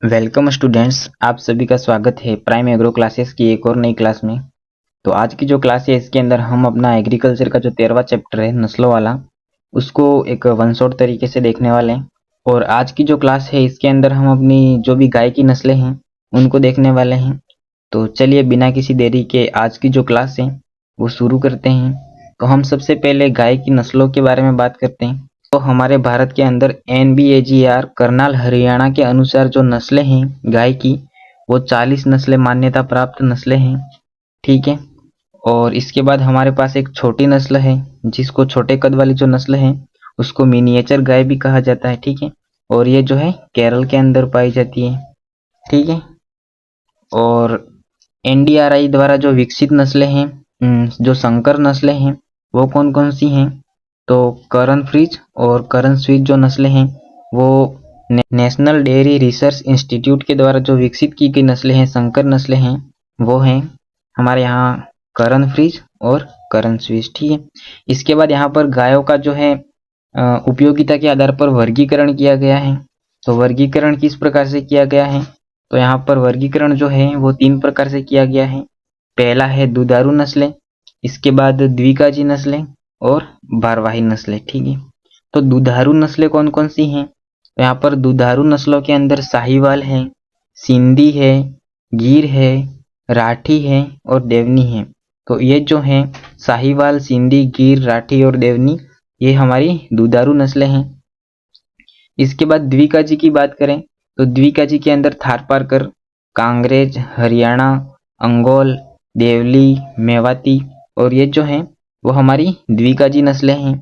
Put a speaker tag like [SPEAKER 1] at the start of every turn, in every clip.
[SPEAKER 1] Welcome students, आप सभी का स्वागत है प्राइम एग्रो क्लासेस की एक और नई क्लास में। तो आज की जो क्लास है इसके अंदर हम अपना एग्रीकल्चर का जो 13वां चैप्टर है नस्लों वाला, उसको एक वन शॉट तरीके से देखने वाले हैं। और आज की जो क्लास है इसके अंदर हम अपनी जो भी गाय की नस्लें हैं उनको देखने वाले हैं। तो चलिए बिना किसी देरी के आज की जो क्लास है वो शुरू करते हैं। तो हम सबसे पहले गाय की नस्लों के बारे में बात करते हैं। तो हमारे भारत के अंदर NBAGR करनाल हरियाणा के अनुसार जो नस्लें हैं गाय की, वो 40 नस्लें मान्यता प्राप्त नस्लें हैं। ठीक है। और इसके बाद हमारे पास एक छोटी नस्ल है जिसको छोटे कद वाली जो नस्ल है उसको मिनिएचर गाय भी कहा जाता है। ठीक है। और ये जो है केरल के अंदर पाई जाती है। ठीक है। और NDRI द्वारा जो विकसित नस्लें हैं, जो संकर नस्लें हैं, वो कौन कौन सी हैं? तो करण फ्रीज और करण स्विच जो नस्लें हैं वो नेशनल डेयरी रिसर्च इंस्टीट्यूट के द्वारा जो विकसित की गई नस्लें हैं, संकर नस्लें हैं, वो हैं हमारे यहाँ करण फ्रीज और करण स्विच। ठीक है। इसके बाद यहाँ पर गायों का जो है उपयोगिता के आधार पर वर्गीकरण किया गया है। तो वर्गीकरण किस प्रकार से किया गया है? तो यहाँ पर वर्गीकरण जो है वो 3 प्रकार से किया गया है। पहला है दुधारू नस्लें, इसके बाद द्विकाजी नस्लें और भारवाही नस्लें। ठीक है। तो दुधारू नस्लें कौन कौन सी हैं? तो यहाँ पर दुधारू नस्लों के अंदर साहिवाल है, सिंधी है, गिर है, राठी है और देवनी है। तो ये जो है साहिवाल, सिंधी, गिर, राठी और देवनी, ये हमारी दुधारू नस्लें हैं। इसके बाद द्विकाजी की बात करें तो द्विकाजी के अंदर थारपारकर, कांग्रेज, हरियाणा, अंगोल, देवली, मेवाती और ये जो है वो हमारी द्विकाजी नस्लें हैं।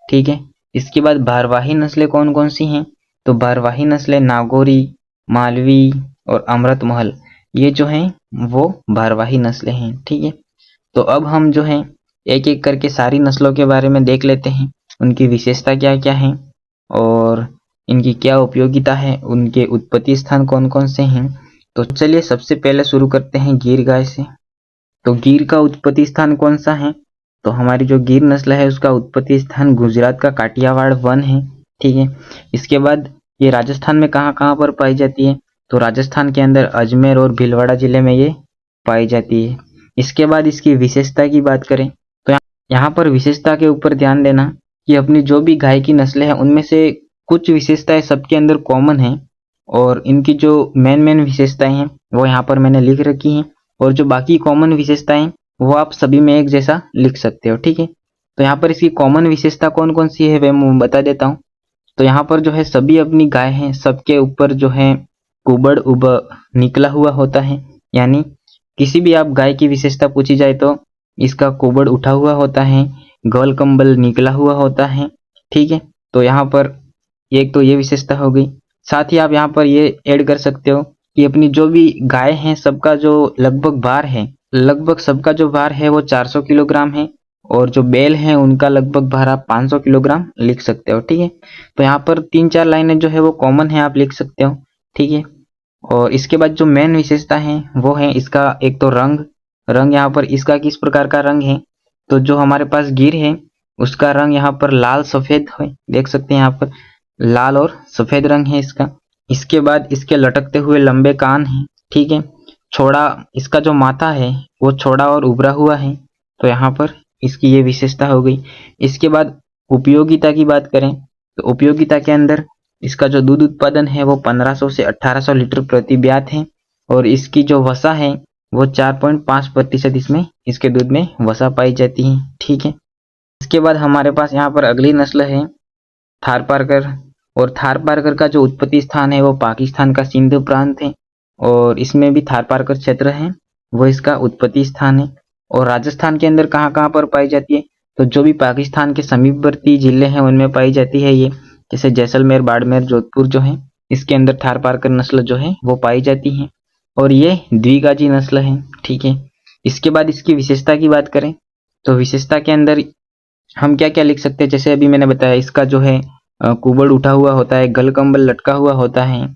[SPEAKER 1] ठीक है। इसके बाद भारवाही नस्लें कौन कौन सी हैं? तो भारवाही नस्लें नागौरी, मालवी और अमृत महल, ये जो हैं वो भारवाही नस्लें हैं। ठीक है। तो अब हम जो है एक एक करके सारी नस्लों के बारे में देख लेते हैं, उनकी विशेषता क्या क्या है और इनकी क्या उपयोगिता है, उनके उत्पत्ति स्थान कौन कौन से हैं। तो चलिए सबसे पहले शुरू करते हैं गिर गाय से। तो गिर का उत्पत्ति स्थान कौन सा है? तो हमारी जो गिर नस्ल है उसका उत्पत्ति स्थान गुजरात का काठियावाड़ वन है। ठीक है। इसके बाद ये राजस्थान में कहाँ कहाँ पर पाई जाती है? तो राजस्थान के अंदर अजमेर और भीलवाड़ा जिले में ये पाई जाती है। इसके बाद इसकी विशेषता की बात करें तो यहाँ पर विशेषता के ऊपर ध्यान देना कि अपनी जो भी गाय की नस्लें हैं उनमें से कुछ विशेषताएं सबके अंदर कॉमन है और इनकी जो मेन विशेषताएं हैं वो यहाँ पर मैंने लिख रखी हैं। और जो बाकी कॉमन विशेषताएं वो आप सभी में एक जैसा लिख सकते हो। ठीक है। तो यहाँ पर इसकी कॉमन विशेषता कौन कौन सी है वे मैं बता देता हूँ। तो यहाँ पर जो है सभी अपनी गाय हैं, सबके ऊपर जो है कुबड़ उब निकला हुआ होता है। यानी किसी भी आप गाय की विशेषता पूछी जाए तो इसका कुबड़ उठा हुआ होता है, गल कंबल निकला हुआ होता है। ठीक है। तो यहाँ पर एक तो ये विशेषता हो गई। साथ ही आप यहाँ पर ये ऐड कर सकते हो कि अपनी जो भी गाय हैं सबका जो लगभग भार है, लगभग सबका जो भार है वो 400 किलोग्राम है और जो बैल हैं उनका लगभग भार आप 500 किलोग्राम लिख सकते हो। ठीक है। तो यहाँ पर 3-4 लाइनें जो है वो कॉमन है, आप लिख सकते हो। ठीक है। और इसके बाद जो मेन विशेषता है वो है इसका एक तो रंग यहाँ पर इसका किस प्रकार का रंग है? तो जो हमारे पास गिर है उसका रंग यहाँ पर लाल सफेद है, देख सकते हैं यहाँ पर लाल और सफेद रंग है इसका। इसके बाद इसके लटकते हुए लंबे कान हैं। ठीक है। छोड़ा, इसका जो माथा है वो छोड़ा और उभरा हुआ है। तो यहाँ पर इसकी ये विशेषता हो गई। इसके बाद उपयोगिता की बात करें तो उपयोगिता के अंदर इसका जो दूध उत्पादन है वो 1500 से 1800 लीटर प्रति ब्यात है और इसकी जो वसा है वो 4.5% इसमें इसके दूध में वसा पाई जाती है। ठीक है। इसके बाद हमारे पास यहाँ पर अगली नस्ल है थारपारकर। और थारपारकर का जो उत्पत्ति स्थान है वो पाकिस्तान का सिंध प्रांत है और इसमें भी थारपारकर क्षेत्र है वो इसका उत्पत्ति स्थान है। और राजस्थान के अंदर कहाँ कहाँ पर पाई जाती है? तो जो भी पाकिस्तान के समीपवर्ती जिले हैं उनमें पाई जाती है ये, जैसे जैसलमेर, बाड़मेर, जोधपुर जो है इसके अंदर थारपारकर नस्ल जो है वो पाई जाती है और ये द्विगाजी नस्ल है। ठीक है। इसके बाद इसकी विशेषता की बात करें तो विशेषता के अंदर हम क्या क्या लिख सकते हैं? जैसे अभी मैंने बताया इसका जो है कुबड़ उठा हुआ होता है, गल कंबल लटका हुआ होता है।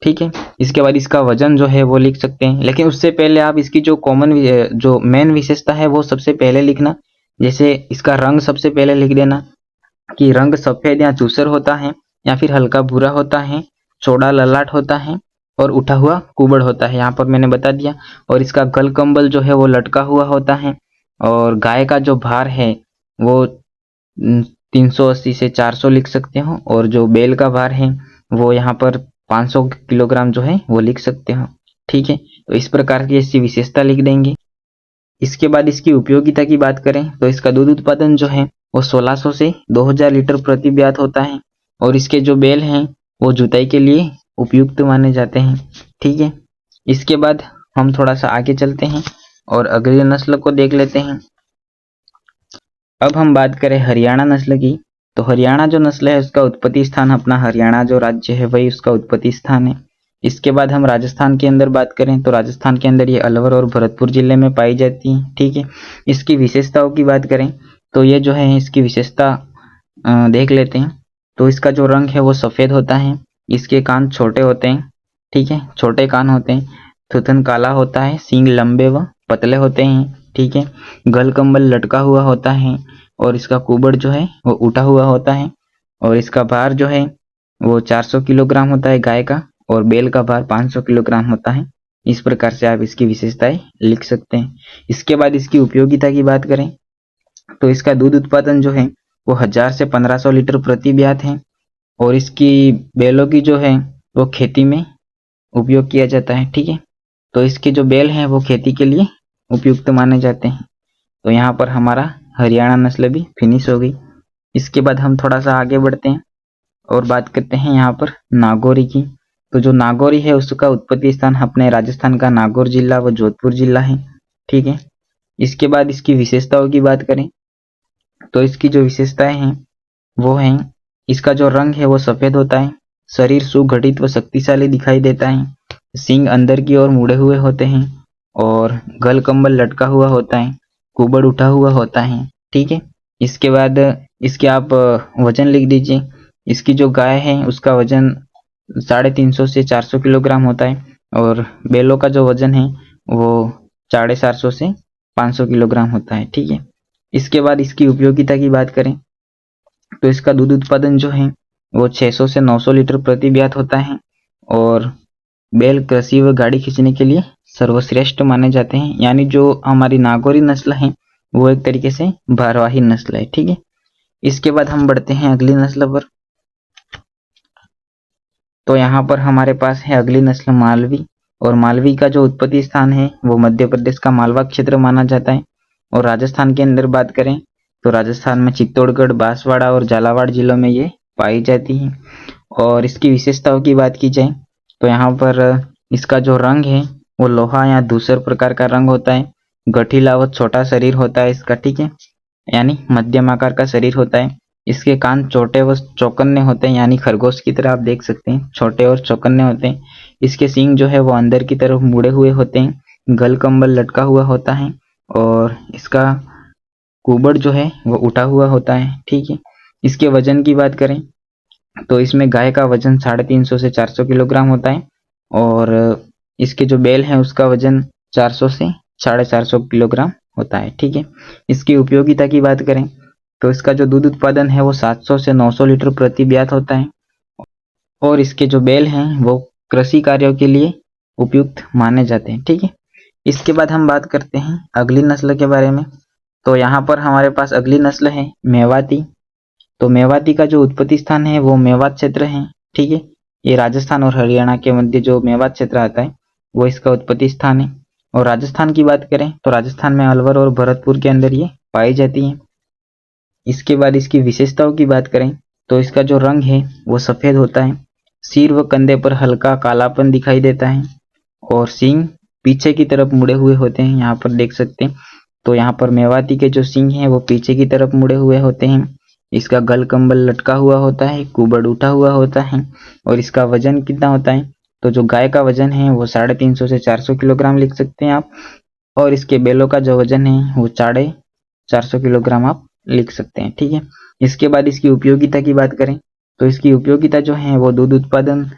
[SPEAKER 1] ठीक है। इसके बाद इसका वजन जो है वो लिख सकते हैं, लेकिन उससे पहले आप इसकी जो कॉमन जो मेन विशेषता है वो सबसे पहले लिखना। जैसे इसका रंग सबसे पहले लिख देना कि रंग सफेद या धूसर होता है या फिर हल्का भूरा होता है, चौड़ा ललाट होता है और उठा हुआ कुबड़ होता है, यहाँ पर मैंने बता दिया। और इसका गल कंबल जो है वो लटका हुआ होता है। और गाय का जो भार है वो 380 से 400 लिख सकते हो। और जो बैल का भार है वो यहाँ पर 500 किलोग्राम जो है वो लिख सकते हो। ठीक है, तो इस प्रकार की इसकी विशेषता लिख देंगे। इसके बाद इसकी उपयोगिता की बात करें तो इसका दूध उत्पादन जो है वो 1600 से 2000 लीटर प्रति ब्यात होता है। और इसके जो बैल हैं वो जुताई के लिए उपयुक्त माने जाते हैं। ठीक है, इसके बाद हम थोड़ा सा आगे चलते हैं और अगली नस्ल को देख लेते हैं। अब हम बात करें हरियाणा नस्ल की, तो हरियाणा जो नस्ल है उसका उत्पत्ति स्थान अपना हरियाणा जो राज्य है वही उसका उत्पत्ति स्थान है। इसके बाद हम राजस्थान के अंदर बात करें तो राजस्थान के अंदर ये अलवर और भरतपुर जिले में पाई जाती है। ठीक है, इसकी विशेषताओं की बात करें तो ये जो है इसकी विशेषता देख लेते हैं। तो इसका जो रंग है वो सफ़ेद होता है, इसके कान छोटे होते हैं। ठीक है, छोटे कान होते हैं, थूथन काला होता है, सींग लंबे व पतले होते हैं। ठीक है, गल कंबल लटका हुआ होता है और इसका कुबड़ जो है वो उठा हुआ होता है। और इसका भार जो है वो 400 किलोग्राम होता है गाय का, और बैल का भार 500 किलोग्राम होता है। इस प्रकार से आप इसकी विशेषताएं लिख सकते हैं। इसके बाद इसकी उपयोगिता की बात करें तो इसका दूध उत्पादन जो है वो 1000 से 1500 लीटर प्रति ब्यात है। और इसकी बैलों की जो है वो खेती में उपयोग किया जाता है। ठीक है, तो इसके जो बैल हैं वो खेती के लिए उपयुक्त माने जाते हैं। तो यहाँ पर हमारा हरियाणा नस्ल भी फिनिश हो गई। इसके बाद हम थोड़ा सा आगे बढ़ते हैं और बात करते हैं यहाँ पर नागौरी की। तो जो नागौरी है उसका उत्पत्ति स्थान अपने राजस्थान का नागौर जिला व जोधपुर जिला है। ठीक है, इसके बाद इसकी विशेषताओं की बात करें तो इसकी जो विशेषताएं हैं वो हैं, इसका जो रंग है वो सफेद होता है, शरीर सुगठित व शक्तिशाली दिखाई देता है, सींग अंदर की ओर मुड़े हुए होते हैं और गल कंबल लटका हुआ होता है, कुबड़ उठा हुआ होता है। ठीक है, इसके बाद इसके आप वजन लिख दीजिए। इसकी जो गाय है उसका वजन 350 से 400 किलोग्राम होता है और बैलों का जो वजन है वो 450 से 500 किलोग्राम होता है। ठीक है, इसके बाद इसकी उपयोगिता की बात करें तो इसका दूध उत्पादन जो है वो 600 से 900 लीटर प्रति ब्यात होता है। और बैल कृषि व गाड़ी खींचने के लिए सर्वश्रेष्ठ माने जाते हैं। यानी जो हमारी नागौरी नस्ल है वो एक तरीके से भारवाही नस्ल है। ठीक है, इसके बाद हम बढ़ते हैं अगली नस्ल पर। तो यहाँ पर हमारे पास है अगली नस्ल मालवी। और मालवी का जो उत्पत्ति स्थान है वो मध्य प्रदेश का मालवा क्षेत्र माना जाता है। और राजस्थान के अंदर बात करें तो राजस्थान में चित्तौड़गढ़, बांसवाड़ा और झालावाड़ जिलों में ये पाई जाती है। और इसकी विशेषताओं की बात की जाए तो यहाँ पर इसका जो रंग है वो लोहा या धूसर प्रकार का रंग होता है, गठीला व छोटा शरीर होता है इसका। ठीक है, यानी मध्यम आकार का शरीर होता है। इसके कान छोटे व चौकन्ने होते हैं, यानी खरगोश की तरह आप देख सकते हैं, छोटे और चौकन्ने होते हैं। इसके सींग जो है वो अंदर की तरफ मुड़े हुए होते हैं, गल कंबल लटका हुआ होता है और इसका कुबड़ जो है वो उठा हुआ होता है। ठीक है, इसके वजन की बात करें तो इसमें गाय का वजन 350 से 400 किलोग्राम होता है और इसके जो बैल हैं उसका वजन 400 से 450 किलोग्राम होता है। ठीक है, इसकी उपयोगिता की बात करें तो इसका जो दूध उत्पादन है वो 700 से 900 लीटर प्रति ब्यात होता है। और इसके जो बैल हैं वो कृषि कार्यों के लिए उपयुक्त माने जाते हैं। ठीक है, इसके बाद हम बात करते हैं अगली नस्ल के बारे में। तो यहाँ पर हमारे पास अगली नस्ल है मेवाती। तो मेवाती का जो उत्पत्ति स्थान है वो मेवात क्षेत्र है। ठीक है, ये राजस्थान और हरियाणा के मध्य जो मेवात क्षेत्र आता है वो इसका उत्पत्ति स्थान है। और राजस्थान की बात करें तो राजस्थान में अलवर और भरतपुर के अंदर ये पाई जाती है। इसके बाद इसकी विशेषताओं की बात करें तो इसका जो रंग है वो सफेद होता है, सिर व कंधे पर हल्का कालापन दिखाई देता है और सींग पीछे की तरफ मुड़े हुए होते हैं, यहाँ पर देख सकते हैं। तो यहाँ पर मेवाती के जो सींग हैं वो पीछे की तरफ मुड़े हुए होते हैं। इसका गल कंबल लटका हुआ होता है, कुबड़ उठा हुआ होता है। और इसका वजन कितना होता है तो जो गाय का वजन है वो 350 से 400 किलोग्राम लिख सकते हैं आप। और इसके बैलों का जो वजन है वो 450 किलोग्राम आप लिख सकते हैं। ठीक है, इसके बाद इसकी उपयोगिता की बात करें तो इसकी उपयोगिता जो है वो दूध उत्पादन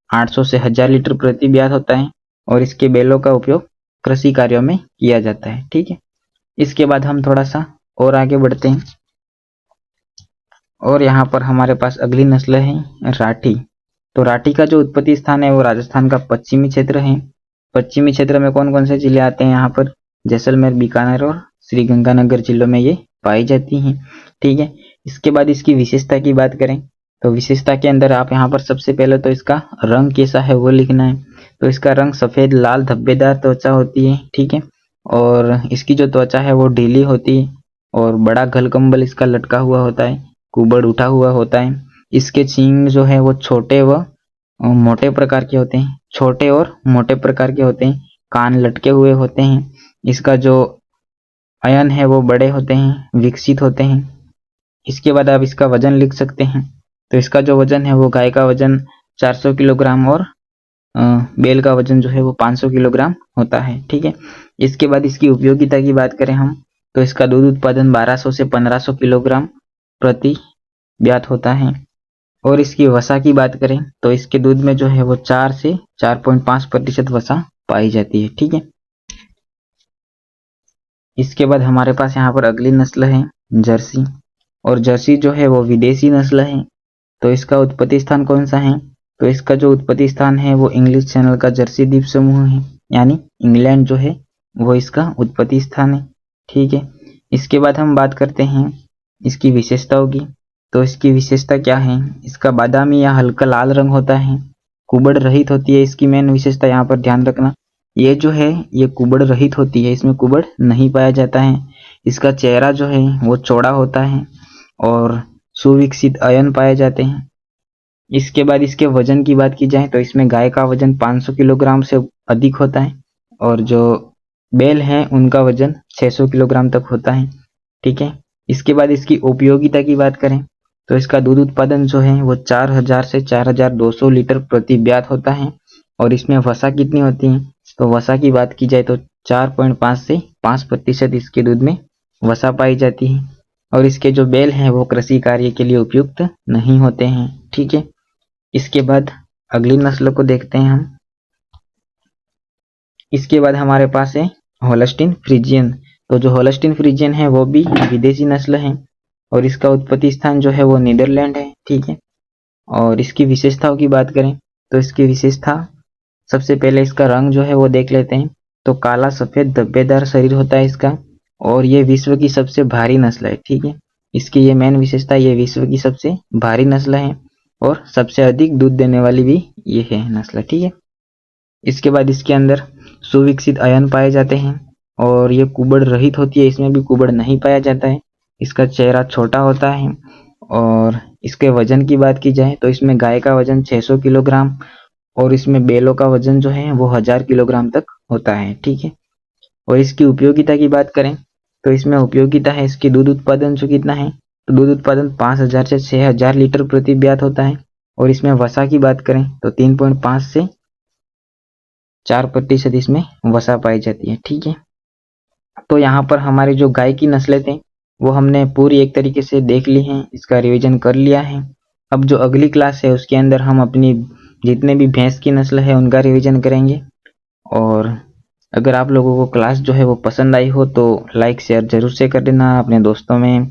[SPEAKER 1] 800 से 1000 लीटर प्रति ब्यात होता है और इसके बैलों का उपयोग कृषि कार्यों में किया जाता है। ठीक है, इसके बाद हम थोड़ा सा और आगे बढ़ते हैं और यहाँ पर हमारे पास अगली नस्ल है राठी। तो राठी का जो उत्पत्ति स्थान है वो राजस्थान का पश्चिमी क्षेत्र है। पश्चिमी क्षेत्र में कौन कौन से जिले आते हैं यहाँ पर? जैसलमेर, बीकानेर और श्रीगंगानगर जिलों में ये पाई जाती हैं। ठीक है, इसके बाद इसकी विशेषता की बात करें तो विशेषता के अंदर आप यहाँ पर सबसे पहले तो इसका रंग कैसा है वो लिखना है। तो इसका रंग सफेद लाल धब्बेदार त्वचा होती है। ठीक है, और इसकी जो त्वचा है वो ढीली होती है और बड़ा गलकंबल इसका लटका हुआ होता है, कुबड़ उठा हुआ होता है। इसके सींग जो है वो छोटे व मोटे प्रकार के होते हैं, छोटे और मोटे प्रकार के होते हैं। कान लटके हुए होते हैं। इसका जो अयन है वो बड़े होते हैं, विकसित होते हैं। इसके बाद आप इसका वजन लिख सकते हैं। तो इसका जो वजन है वो गाय का वजन 400 किलोग्राम और बैल का वजन जो है वो 500 किलोग्राम होता है। ठीक है, इसके बाद इसकी उपयोगिता की बात करें हम तो इसका दूध उत्पादन 1200 से 1500 किलोग्राम प्रति ब्यात होता है। और इसकी वसा की बात करें तो इसके दूध में जो है वो 4 से 4.5% वसा पाई जाती है। ठीक है, इसके बाद हमारे पास यहाँ पर अगली नस्ल है जर्सी। और जर्सी जो है वो विदेशी नस्ल है। तो इसका उत्पत्ति स्थान कौन सा है? तो इसका जो उत्पत्ति स्थान है वो इंग्लिश चैनल का जर्सी द्वीप समूह है, यानी इंग्लैंड जो है वो इसका उत्पत्ति स्थान है। ठीक है, इसके बाद हम बात करते हैं इसकी विशेषताओं की। तो इसकी विशेषता क्या है? इसका बादामी या हल्का लाल रंग होता है, कुबड़ रहित होती है। इसकी मेन विशेषता यहाँ पर ध्यान रखना, ये जो है ये कुबड़ रहित होती है, इसमें कुबड़ नहीं पाया जाता है। इसका चेहरा जो है वो चौड़ा होता है और सुविकसित अयन पाए जाते हैं। इसके बाद इसके वजन की बात की जाए तो इसमें गाय का वजन 500 किलोग्राम से अधिक होता है और जो बैल हैं उनका वजन 600 किलोग्राम तक होता है। ठीक है, इसके बाद इसकी उपयोगिता की बात करें तो इसका दूध उत्पादन जो है वो 4000 से 4200 लीटर प्रति ब्यात होता है। और इसमें वसा कितनी होती है? तो वसा की बात की जाए तो 4.5 से 5% इसके दूध में वसा पाई जाती है। और इसके जो बैल हैं वो कृषि कार्य के लिए उपयुक्त नहीं होते हैं। ठीक है, इसके बाद अगली नस्ल को देखते हैं हम। इसके बाद हमारे पास है होल्स्टीन फ्रीजियन। तो जो होल्स्टीन फ्रीजियन है वो भी विदेशी नस्ल है और इसका उत्पत्ति स्थान जो है वो नीदरलैंड है। ठीक है, और इसकी विशेषताओं की बात करें तो इसकी विशेषता सबसे पहले इसका रंग जो है वो देख लेते हैं। तो काला सफेद धब्बेदार शरीर होता है इसका और ये विश्व की सबसे भारी नस्ल है। ठीक है, इसकी ये मेन विशेषता, ये विश्व की सबसे भारी नस्ल है और सबसे अधिक दूध देने वाली भी ये है नस्ल। ठीक है, इसके बाद इसके अंदर सुविकसित अयन पाए जाते हैं और ये कुबड़ रहित होती है, इसमें भी कुबड़ नहीं पाया जाता है। इसका चेहरा छोटा होता है और इसके वजन की बात की जाए तो इसमें गाय का वजन 600 किलोग्राम और इसमें बैलों का वजन जो है वो 1000 किलोग्राम तक होता है। ठीक है, और इसकी उपयोगिता की बात करें तो इसमें उपयोगिता है इसकी दूध उत्पादन जो कितना है? तो दूध उत्पादन 5000 से 6000 लीटर प्रति ब्यात होता है। और इसमें वसा की बात करें तो 3.5 से 4% इसमें वसा पाई जाती है। ठीक है, तो यहाँ पर हमारी जो गाय की नस्लें थे वो हमने पूरी एक तरीके से देख ली हैं, इसका रिवीजन कर लिया है। अब जो अगली क्लास है उसके अंदर हम अपनी जितने भी भैंस की नस्ल है उनका रिवीजन करेंगे। और अगर आप लोगों को क्लास जो है वो पसंद आई हो तो लाइक शेयर जरूर से कर देना, अपने दोस्तों में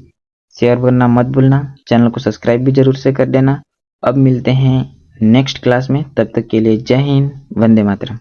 [SPEAKER 1] शेयर करना मत भूलना, चैनल को सब्सक्राइब भी जरूर से कर देना। अब मिलते हैं नेक्स्ट क्लास में, तब तक के लिए जय हिंद, वंदे मातरम।